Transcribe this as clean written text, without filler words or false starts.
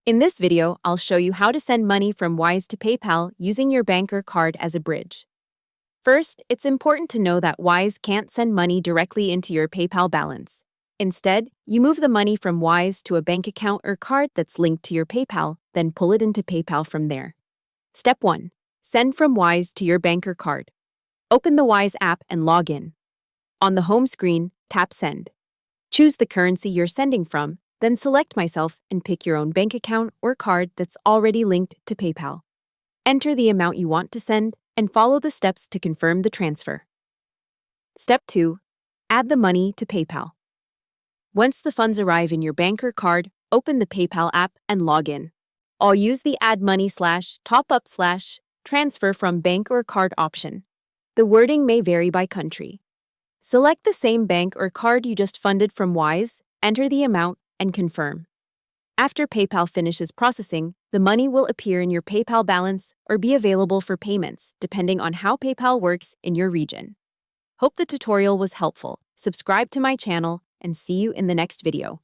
In this video, I'll show you how to send money from Wise to PayPal using your bank or card as a bridge. First, it's important to know that Wise can't send money directly into your PayPal balance. Instead, you move the money from Wise to a bank account or card that's linked to your PayPal, then pull it into PayPal from there. Step 1. Send from Wise to your bank or card. Open the Wise app and log in. On the home screen, tap Send. Choose the currency you're sending from, then select Myself and pick your own bank account or card that's already linked to PayPal. Enter the amount you want to send and follow the steps to confirm the transfer. Step 2. Add the money to PayPal. Once the funds arrive in your bank or card, open the PayPal app and log in. I'll use the Add Money/Top-Up/Transfer from Bank or Card option. The wording may vary by country. Select the same bank or card you just funded from Wise, enter the amount, and confirm. After PayPal finishes processing, the money will appear in your PayPal balance or be available for payments, depending on how PayPal works in your region. Hope the tutorial was helpful. Subscribe to my channel and see you in the next video.